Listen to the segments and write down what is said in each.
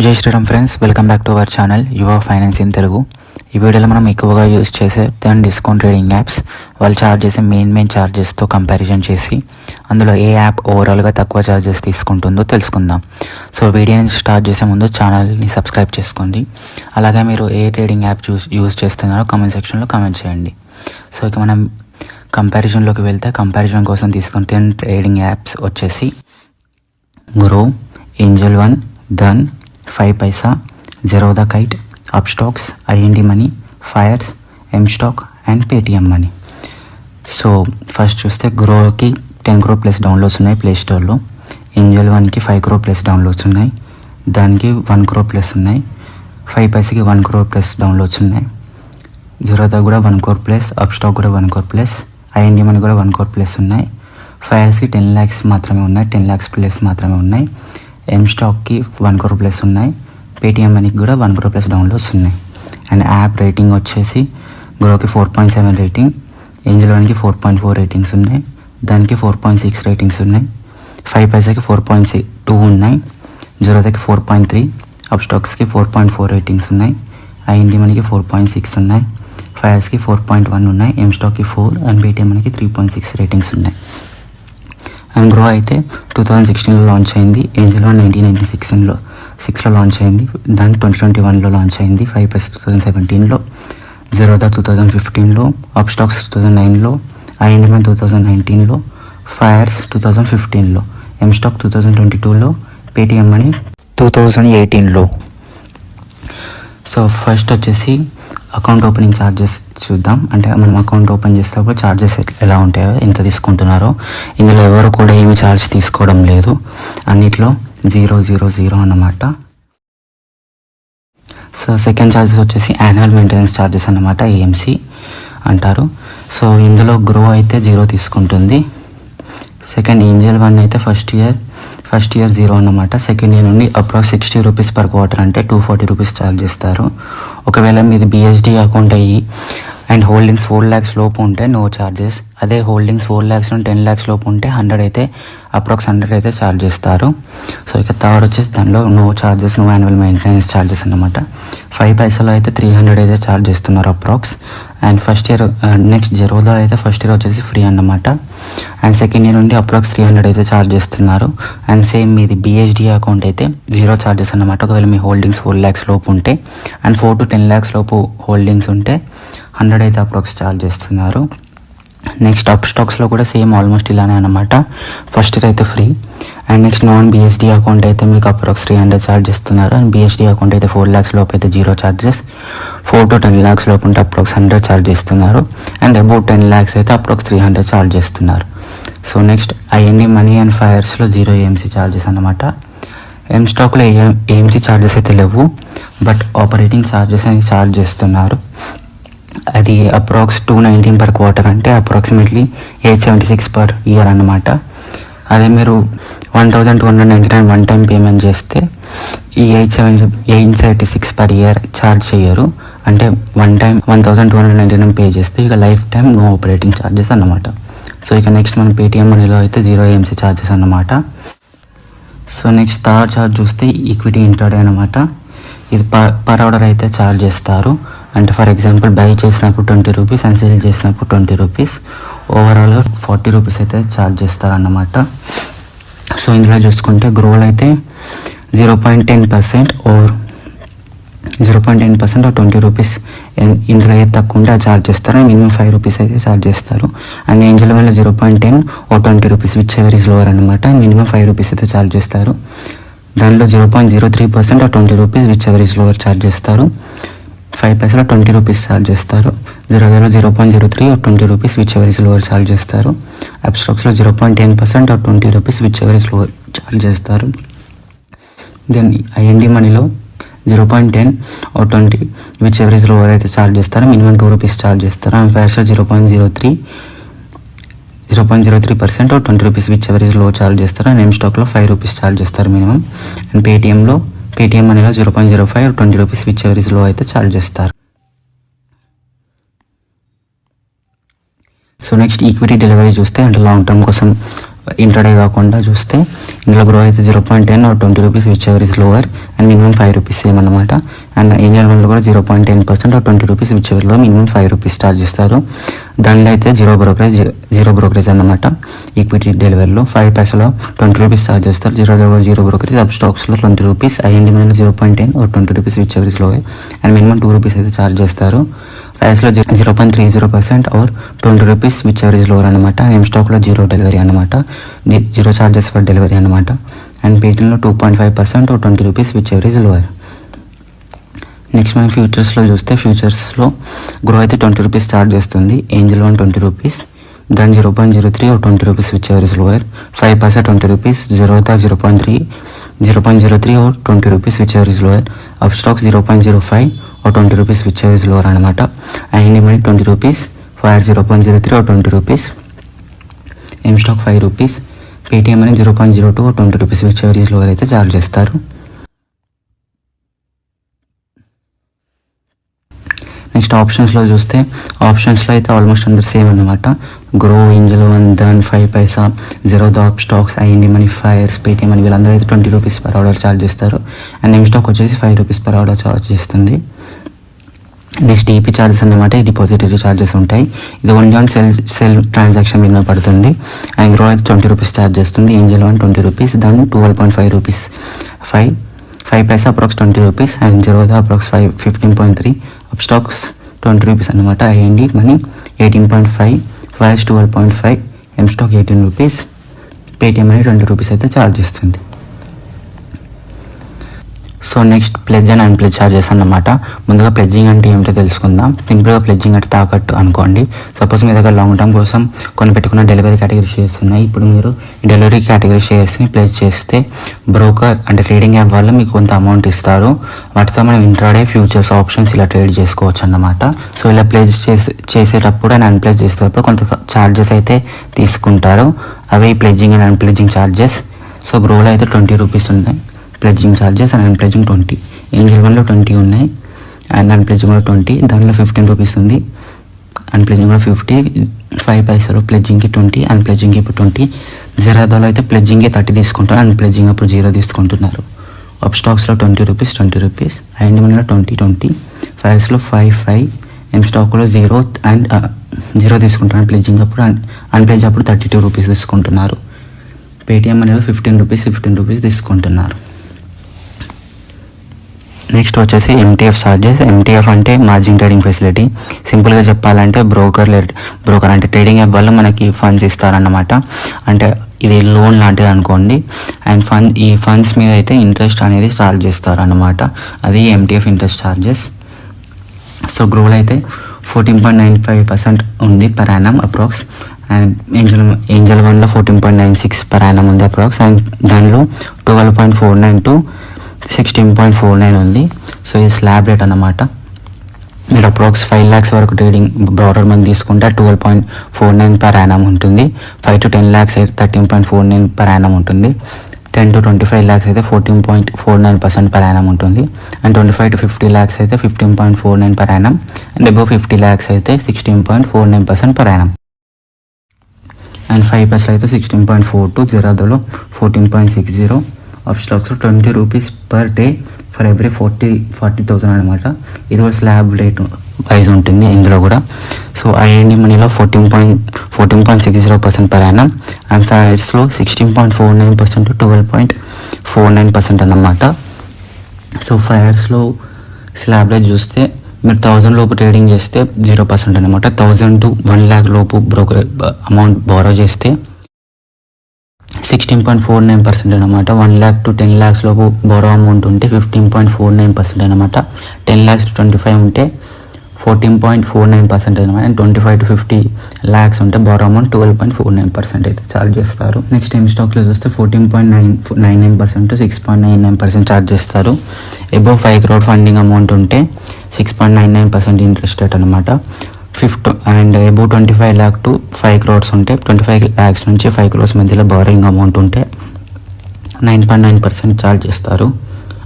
జై Shriram friends, welcome back to our channel Yuva finance in Telugu. ఈ వీడియోలో మనం ఎక్కువగా యూజ్ చేసే 10 డిస్కౌంట్ ట్రేడింగ్ యాప్స్ వాళ్ళు ఛార్జ్ చేసే మెయిన్ ఛార్జెస్తో కంపారిజన్ చేసి అందులో ఏ యాప్ ఓవరాల్గా తక్కువ ఛార్జెస్ తీసుకుంటుందో తెలుసుకుందాం. సో వీడియోని స్టార్ట్ చేసే ముందు ఛానల్ని సబ్స్క్రైబ్ చేసుకోండి. అలాగే మీరు ఏ ట్రేడింగ్ యాప్ యూజ్ చేస్తున్నారో కామెంట్ సెక్షన్లో కామెంట్ చేయండి. సో ఇక మనం కంపారిజన్లోకి వెళ్తే కంపారిజన్ కోసం తీసుకున్న 10 ట్రేడింగ్ యాప్స్ వచ్చేసి Groww, Angel One, Dhan, 5 paisa, Zerodha Kite, Upstocks, IND Money, Fires, M-Stock and Paytm Money. So first చూస్తే గ్రోకి 10 crore ప్లస్ డౌన్లోడ్స్ ఉన్నాయి ప్లే స్టోర్లో. ఏంజల్ వన్కి 5 crore ప్లస్ డౌన్లోడ్స్ ఉన్నాయి. దానికి 1 crore ప్లస్ ఉన్నాయి. 5 paisaకి 1 crore ప్లస్ డౌన్లోడ్స్ ఉన్నాయి. జెరోదా కూడా 1 crore ప్లస్, అప్స్టాక్ కూడా 1 crore ప్లస్, IND Money కూడా 1 crore ప్లస్ ఉన్నాయి. ఫైర్స్కి 10 lakhs మాత్రమే ఉన్నాయి, 10 lakhs ప్లస్ మాత్రమే ఉన్నాయి. M-Stockకి 1 crore ప్లస్ ఉన్నాయి. పేటిఎం మనీకి కూడా 1 crore ప్లస్ డౌన్లోడ్స్ ఉన్నాయి. అండ్ యాప్ రేటింగ్ వచ్చేసి గ్రోకి 4.7 రేటింగ్, ఏంజల్ వన్కి 4.4 రేటింగ్స్ ఉన్నాయి, దానికి 4.6 రేటింగ్స్ ఉన్నాయి. 5 paisaకి 4.2 ఉన్నాయి, జెరోదాకి 4.3, అప్స్టాక్స్కి 4.4 రేటింగ్స్ ఉన్నాయి, IND మనీకి 4.6 ఉన్నాయి, ఫైర్స్కి 4.1 ఉన్నాయి, M-Stockకి 4 అండ్ పేటిఎం మనీకి 3.6 రేటింగ్స్ ఉన్నాయి. అండ్ గ్రో అయితే 2016లో లాంచ్ అయింది, ఏంజల్ వన్ 1996లో లాంచ్ అయింది, దాని 2021లో లాంచ్ అయింది, 5 paisa 2017లో, జెరోదా 2015లో, అప్స్టాక్స్ 2009లో, IND Money 2019లో, ఫైర్స్ 2015లో, M-Stock 2022లో, పేటిఎం మనీ 2018లో. సో ఫస్ట్ వచ్చేసి అకౌంట్ ఓపెనింగ్ ఛార్జెస్ చూద్దాం. అంటే మనం అకౌంట్ ఓపెన్ చేసేటప్పుడు ఛార్జెస్ ఎలా ఉంటాయో, ఎంత తీసుకుంటున్నారో. ఇందులో ఎవరు కూడా ఏమి ఛార్జ్ తీసుకోవడం లేదు, అన్నిట్లో 000 అన్నమాట. సో సెకండ్ ఛార్జెస్ వచ్చేసి యాన్యువల్ మెయింటెనెన్స్ ఛార్జెస్ అన్నమాట, AMC అంటారు. సో ఇందులో గ్రో అయితే 0 తీసుకుంటుంది. సెకండ్ ఏంజల్ వన్ అయితే ఫస్ట్ ఇయర్ 0 అన్నమాట. సెకండ్ ఇయర్ నుండి అప్రాక్స్ 60 రూపీస్ పర్ క్వార్టర్, అంటే 240 రూపీస్ ఛార్జ్ చేస్తారు. ఒకవేళ మీది BSD అకౌంట్ అయ్యి అండ్ హోల్డింగ్స్ 4 lakhs లోపు ఉంటే నో ఛార్జెస్. అదే హోల్డింగ్స్ 4 lakhs నుండి 10 lakhs లోపు ఉంటే 100 అయితే అప్రాక్స్ 100 అయితే ఛార్జ్ చేస్తారు. సో ఇక థర్డ్ వచ్చేసి దానిలో no charges, no annual maintenance charges అన్నమాట. 5 paisa అయితే 300 అయితే ఛార్జ్ చేస్తున్నారు approx. And first year next Zerodha అయితే ఫస్ట్ ఇయర్ వచ్చేసి ఫ్రీ అన్నమాట. అండ్ సెకండ్ ఇయర్ నుండి అప్రాక్స్ 300 అయితే ఛార్జ్ చేస్తున్నారు. అండ్ సేమ్ మీది BSD అకౌంట్ అయితే 0 ఛార్జెస్ అన్నమాట. ఒకవేళ మీ హోల్డింగ్స్ 4 lakhs లోపు ఉంటే అండ్ 4 to 10 lakhs లోపు హోల్డింగ్స్ ఉంటే 100 అయితే అప్రాక్స్ ఛార్జ్ చేస్తున్నారు. నెక్స్ట్ అప్స్టాక్స్లో కూడా సేమ్ ఆల్మోస్ట్ ఇలానే అనమాట. ఫస్ట్ ఇయర్ అయితే free. And next non BSD account అయితే మీకు అప్రాక్స్ 300 ఛార్జ్ చేస్తున్నారు. అండ్ BSD అకౌంట్ అయితే 4 lakhs లోపు అయితే 0 ఛార్జెస్, 4 to 10 lakhs లోపు ఉంటే అప్రాక్స్ 100 ఛార్జ్ చేస్తున్నారు. అండ్ అబౌట్ 10 lakhs అయితే అప్రాక్స్ 300 ఛార్జ్ చేస్తున్నారు. So next IND Money and ఫైర్స్లో 0 AMC ఛార్జెస్ అనమాట. M-Stockలో AMC ఛార్జెస్ అయితే లేవు, బట్ ఆపరేటింగ్ ఛార్జెస్ అని ఛార్జ్ చేస్తున్నారు. అది అప్రాక్స్ 219 పర్ క్వార్టర్, అంటే అప్రాక్సిమేట్లీ 876 పర్ ఇయర్ అన్నమాట. అదే మీరు 1299 వన్ టైం పేమెంట్ చేస్తే ఈ 876 పర్ ఇయర్ ఛార్జ్ చేయరు. అంటే వన్ టైం 1299 పే చేస్తే ఇక lifetime no operating charges అన్నమాట. సో ఇక నెక్స్ట్ మన పేటిఎం మనీలో అయితే 0 AMC ఛార్జెస్ అన్నమాట. సో నెక్స్ట్ థర్డ్ ఛార్జ్ చూస్తే ఈక్విటీ ఇంట్రాడే అనమాట. ఇది పర్ ఆర్డర్ అయితే ఛార్జ్ చేస్తారు. అంటే ఫర్ ఎగ్జాంపుల్ బై చేసినప్పుడు 20 రూపీస్ అండ్ సేల్ చేసినప్పుడు 20 రూపీస్, ఓవరాల్గా 40 రూపీస్ అయితే ఛార్జ్ చేస్తారన్నమాట. సో ఇందులో చూసుకుంటే గ్రోలో అయితే 0.10% ఓర్ 20 రూపీస్, ఇందులో ఏది తక్కువ ఉంటే అది ఛార్జ్ చేస్తారు. మినిమం 5 రూపీస్ అయితే ఛార్జ్ చేస్తారు. అండ్ ఏంజల్ వల్ల 0.10 or 20 rupees whichever is lower అనమాట. అండ్ మినిమం 5 రూపీస్ అయితే ఛార్జ్ చేస్తారు. దానిలో 0.03% or 20 rupees whichever is lower charge చేస్తారు. 5 paisa 20 రూపీస్ ఛార్జ్ చేస్తారు. జెరోదాలో 0.03 or 20 rupees whichever is lower charge చేస్తారు. అప్స్టాక్స్లో 0.10% or 20 rupees whichever is lower charge చేస్తారు. Then IND Moneyలో 0.10 or 20 whichever is lower అయితే charge చేస్తారు. Minimum 2 rupees charge చేస్తారు. And ఫైర్స్లో 0.03% or 20 rupees whichever is low charge చేస్తారు. And M-Stockలో 5 rupees charge చేస్తారు మినిమం. అండ్ పేటిఎం మనీలో 0.05 20 rupees whichever is లో అయితే ఛార్జ్ చేస్తారు. సో నెక్స్ట్ ఈక్విటీ డెలివరీ చూస్తే అంటే లాంగ్ టర్మ్ కోసం ఇంట్రాడే కాకుండా చూస్తే ఇందులో గ్రో అయితే 0.10 or 20 rupees whichever is lower and minimum 5 rupees same అనమాట. అండ్ ఏంజల్ వన్లో కూడా 0.10% ఆర్ 20 రూపీస్ విచ్ ఎవర్లో మినిమం 5 రూపీస్ ఛార్జ్ చేస్తారు. దానిలో అయితే జీరో బ్రోకరేజ్ అన్నమాట. ఈక్విటీ డెలివరీలో 5 పైసలో 20 రూపీస్ ఛార్జ్ చేస్తారు. Zero brokerage. అప్ స్టాక్స్లో 20 రూపీస్, ఐఎండి మనలో 0.10 or 20 rupees whichever is lower and minimum 2 rupees అయితే ఛార్జ్ చేస్తారు. ఫైర్స్లో 0.30% are 20 rupees whichever is lower అనమాట. ఎం స్టాక్లో జీరో డెలివరీ అనమాట, జీరో ఛార్జెస్ ఫర్ డెలివరీ అనమాట. అండ్ పేటిఎంలో 2.5% or 20 rupees whichever is lower. Next మనం ఫ్యూచర్స్లో చూస్తే ఫ్యూచర్స్లో గ్రో అయితే 20 రూపీస్ ఛార్జ్ చేస్తుంది. Angel One 20 rupees, Dhan 0.03 or 20 rupees whichever is lower. 5% 20 rupees, Zerodha 0.03 or 20 rupees whichever is lower. Upstox 0.05 or 20 rupees whichever is lower అనమాట. IND Money 20 rupees, Fyers 0.03 or 20 rupees, M Stock 5 rupees, Paytm అని 0.02 or 20 rupees whichever is lower అయితే charge చేస్తారు. Next ఆప్షన్స్లో చూస్తే ఆప్షన్స్లో అయితే almost అందరు same అనమాట. Groww, Angel One, Dhan 5 paisa, Zerodha, Upstox, IND Money, Fyers, Paytm అని వీళ్ళందరూ అయితే 20 రూపీస్ పర్ ఆర్డర్ ఛార్జ్ చేస్తారు. అండ్ ఎం స్టాక్ వచ్చేసి 5 రూపీస్ పర్ ఆర్డర్ ఛార్జ్ చేస్తుంది. నెక్స్ట్ ఈపీ ఛార్జెస్ అన్నమాట. ఈ డిపాజిటరీ ఛార్జెస్ ఉంటాయి. ఇది ఓన్లీ ఆన్ సెల్ ట్రాన్సాక్షన్ మీద పడుతుంది. అండ్ గ్రో అయితే 20 రూపీస్ ఛార్జ్ చేస్తుంది. Angel One 20 rupees, Dhan 12.5 rupees, 5 paisa approx 20 rupees, and Zerodha approx 15.3, Upstox 20 rupees అనమాట. IND Money 18.5, Fyers 12.5, M Stock 18 rupees, Paytm అని 20 రూపీస్ అయితే ఛార్జ్ చేస్తుంది. So next pledge and unpledge charges అన్నమాట. ముందుగా ప్లెడ్జింగ్ అంటే ఏమిటో తెలుసుకుందాం. సింపుల్గా ప్లెడ్జింగ్ అంటే తాకట్టు అనుకోండి. సపోజ్ మీ దగ్గర లాంగ్ టర్మ్ కోసం కొన్ని పెట్టుకున్న డెలివరీ కేటగిరీ షేర్స్ ఉన్నాయి. ఇప్పుడు మీరు డెలివరీ కేటగిరీ షేర్స్ని ప్లెడ్జ్ చేస్తే బ్రోకర్ అంటే ట్రేడింగ్ యాప్ వాళ్ళు మీకు కొంత అమౌంట్ ఇస్తారు. వాటితో మనం ఇంట్రాడే, ఫ్యూచర్స్, ఆప్షన్స్ ఇలా ట్రేడ్ చేసుకోవచ్చు అన్నమాట. సో ఇలా ప్లెడ్జ్ చేసేటప్పుడు అండ్ అన్ప్లెడ్జ్ చేసేటప్పుడు కొంత ఛార్జెస్ అయితే తీసుకుంటారు. అవి ప్లెడ్జింగ్ అండ్ అన్ప్లెడ్జింగ్ ఛార్జెస్. సో గ్రోలో అయితే 20 రూపీస్ ఉన్నాయి ప్లెడ్జింగ్ ఛార్జెస్, అండ్ అన్ప్లెడ్జింగ్ 20. ఏంజల్ వన్లో 20 ఉన్నాయి అండ్ అన్ప్లెడ్జింగ్ కూడా 20. దానిలో 15 రూపీస్ ఉంది, అన్ప్లెడ్జింగ్ కూడా 50. 5 పైసలు ప్లెడ్జింగ్కి 20, అన్ప్లెడ్జింగ్కి ఇప్పుడు 20. జీరోదాలో అయితే ప్లెడ్జింగ్కి 30 తీసుకుంటారు, అన్ప్లెడ్జింగ్ అప్పుడు 0 తీసుకుంటున్నారు. అప్ స్టాక్స్లో 20 రూపీస్, ఐఎండి మనీలో 20, ఫైర్స్లో 5, ఎం స్టాక్లో 0 అండ్ 0 తీసుకుంటారు అన్ప్లెడ్జింగ్ అప్పుడు, అన్ప్లెడ్జ్ అప్పుడు 32 రూపీస్ తీసుకుంటున్నారు. పేటిఎం మనీలో 15 రూపీస్ తీసుకుంటున్నారు. నెక్స్ట్ వచ్చేసి ఎంటీఎఫ్ చార్జెస్. ఎంటీఎఫ్ అంటే మార్జిన్ ట్రేడింగ్ ఫెసిలిటీ. సింపుల్గా చెప్పాలంటే బ్రోకర్ అంటే ట్రేడింగ్ యాప్ వల్ల మనకి ఫండ్స్ ఇస్తారన్నమాట. అంటే ఇది లోన్ లాంటిది అనుకోండి. అండ్ ఈ ఫండ్స్ మీద అయితే ఇంట్రెస్ట్ అనేది చార్జ్ చేస్తారన్నమాట. అది ఎంటీఎఫ్ ఇంట్రెస్ట్ చార్జెస్. సో గ్రోలో అయితే 14.95% ఉంది per annum approx. And Angel వన్లో 14.96 పర్ యానం ఉంది అప్రాక్స్. అండ్ దానిలో 12.49 to 16.49 ఉంది. సో ఇది స్లాబ్ రేట్ అన్నమాట. మీరు అప్రాక్స్ 5 lakhs వరకు ట్రేడింగ్ బ్రోకర్ మంది తీసుకుంటే 12.49 పర్ యానం ఉంటుంది. 5 to 10 lakhs అయితే 13.49 పర్ యానం ఉంటుంది. 10 to 25 lakhs అయితే 14.49% పర్ యానం ఉంటుంది. అండ్ 25 to 50 lakhs అయితే 15.49 per annum. And above 50 lakhs అయితే 16.49% పర్ యానం. అండ్ 5 పైసలు అయితే 16.42, జీరోదాలో 14.60, అప్ స్టాక్స్లో 20 rupees per day for every 40,000 అనమాట. ఇది కూడా స్లాబ్ రేట్ వైజ్ ఉంటుంది ఇందులో కూడా. సో ఐఎండి మనీలో 14.60% పర్ యానం. అండ్ ఫైర్స్లో 16.49% to 12.49% అన్నమాట. సో ఫైర్స్లో స్లాబ్ రేట్ చూస్తే మీరు 1000 లోపు ట్రేడింగ్ చేస్తే 0% అనమాట. 1000 to 1 lakh లోపు బ్రోకర్ అమౌంట్ బారో చేస్తే 16.49% అనమాట. 1 lakh to 10 lakhs లోపు బారో అమౌంట్ ఉంటే 15.49% అనమాట. 10 lakhs to 25 ఉంటే 14.49% అనమాట. అండ్ 25 to 50 lakhs ఉంటే బారో అమౌంట్ 12.49% అయితే ఛార్జ్ చేస్తారు. నెక్స్ట్ ఎం స్టాక్లో చూస్తే 14.99% to 6.99% ఛార్జ్ చేస్తారు. అబోవ్ 5 crore ఫండింగ్ అమౌంట్ ఉంటే 6.99% ఇంట్రెస్ట్ రేట్ అనమాట. And above 25 lakh to 5 crores ఉంటే 25 lakhs నుంచి 5 crores మధ్యలో బారోయింగ్ అమౌంట్ ఉంటే 9.9% ఛార్జ్ చేస్తారు.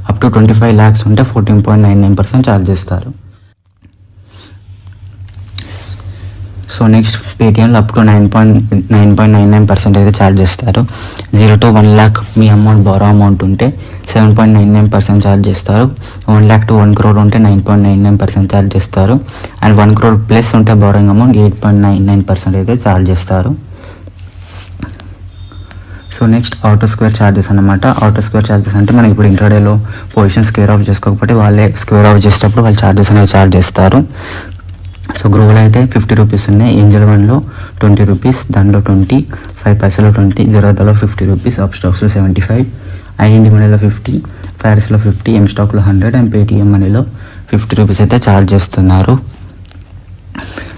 అప్ టు 25 lakhs ఉంటే 14.99% ఛార్జ్ చేస్తారు. సో నెక్స్ట్ పేటిఎంలో అప్ టు 9.99% అయితే ఛార్జ్ చేస్తారు. 0 to 1 lakh మీ అమౌంట్ బారో అమౌంట్ ఉంటే 7.99% ఛార్జ్ చేస్తారు. 1 lakh to 1 crore ఉంటే 9.99% ఛార్జ్ చేస్తారు. అండ్ 1 crore ప్లస్ ఉంటే బారోయింగ్ అమౌంట్ 8.99% అయితే ఛార్జ్ చేస్తారు. So next auto square charges అనమాట. ఆటో స్క్వేర్ ఛార్జెస్ అంటే మనం ఇప్పుడు ఇంట్రాడేలో పొజిషన్ స్క్వేర్ ఆఫ్ చేసుకోకపోతే వాళ్ళే స్క్వేర్ ఆఫ్ చేసేటప్పుడు వాళ్ళు ఛార్జెస్ అనేవి ఛార్జ్ చేస్తారు. సో గ్రోవ్లో అయితే 50 రూపీస్ ఉన్నాయి, ఏంజల్ వన్లో 20 రూపీస్, దానిలో 20, 5 పైసలో 20, జెరోదాలో 50 రూపీస్, అప్ స్టాక్స్లో 75, ఐఎన్డి మనీలో 50, ఫైర్స్లో 50, ఎం స్టాక్లో 100 అండ్ పేటిఎం మనీలో 50 రూపీస్ అయితే ఛార్జ్ చేస్తున్నారు.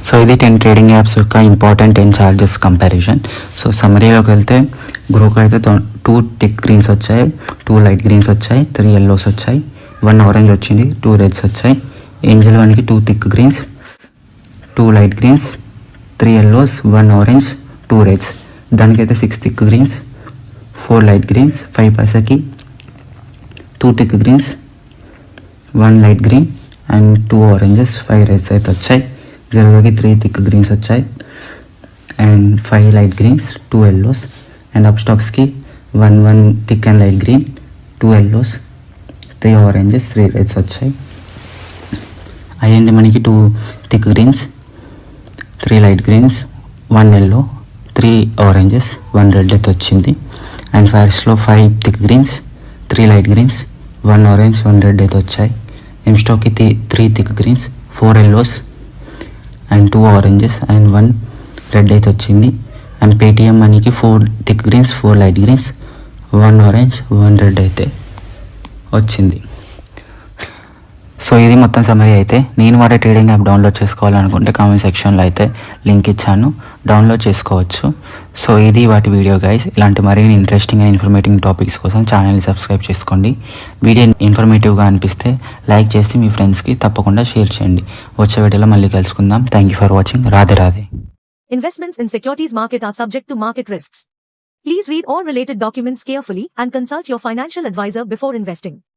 సో ఇది 10 ట్రేడింగ్ యాప్స్ యొక్క ఇంపార్టెంట్ 10 ఛార్జెస్ కంపారిజన్. సో సమరీలోకి వెళ్తే గ్రోకి అయితే 2 టిక్ గ్రీన్స్ వచ్చాయి, 2 లైట్ గ్రీన్స్ వచ్చాయి, 3 yellows వచ్చాయి, 1 ఆరెంజ్ వచ్చింది, 2 రెడ్స్ వచ్చాయి. ఏంజల్ వన్కి 2 thick greens, 2 light greens, 3 yellows, 1 orange, 2 reds. దానికైతే 6 థిక్ గ్రీన్స్, 4 లైట్ గ్రీన్స్, 5 పైసాకి 2 thick greens, 1 light green and 2 oranges, 5 reds అయితే వచ్చాయి. జెరోదాకి 3 థిక్ గ్రీన్స్ వచ్చాయి and 5 light greens, 2 yellows. And అప్ స్టాక్స్కి 1 thick and light green, 2 yellows, 3 oranges, 3 reds వచ్చాయి. IND మనకి 2 thick greens, 3 light greens, 1 yellow, 3 oranges, 1 red అయితే వచ్చింది. అండ్ ఫైర్స్లో 5 thick greens, 3 light greens, 1 orange, 1 red అయితే వచ్చాయి. ఎం స్టాక్కి 3 thick greens, 4 yellows and 2 oranges and 1 red అయితే వచ్చింది. అండ్ పేటిఎం మనీకి 4 thick greens, 4 light greens, 1 orange, 1 red అయితే వచ్చింది. సో ఇది మొత్తం సమరీ అయితే. నేను వాడే ట్రేడింగ్ యాప్ డౌన్లోడ్ చేసుకోవాలనుకుంటే కామెంట్ సెక్షన్లో అయితే లింక్ ఇచ్చాను, డౌన్లోడ్ చేసుకోవచ్చు. సో ఇది వాటి వీడియో గైస్. ఇలాంటి మరిన్ని ఇంట్రెస్టింగ్ అండ్ ఇన్ఫర్మేటివ్ టాపిక్స్ కోసం ఛానల్ని సబ్స్క్రైబ్ చేసుకోండి. వీడియో ఇన్ఫర్మేటివ్గా అనిపిస్తే లైక్ చేసి మీ ఫ్రెండ్స్కి తప్పకుండా షేర్ చేయండి. వచ్చే వీడియోలో మళ్ళీ కలుసుకుందాం. Thank you for watching. Radhe Radhe. Investments in securities market are subject to market risks. Please read all related documents carefully and consult your financial advisor before investing.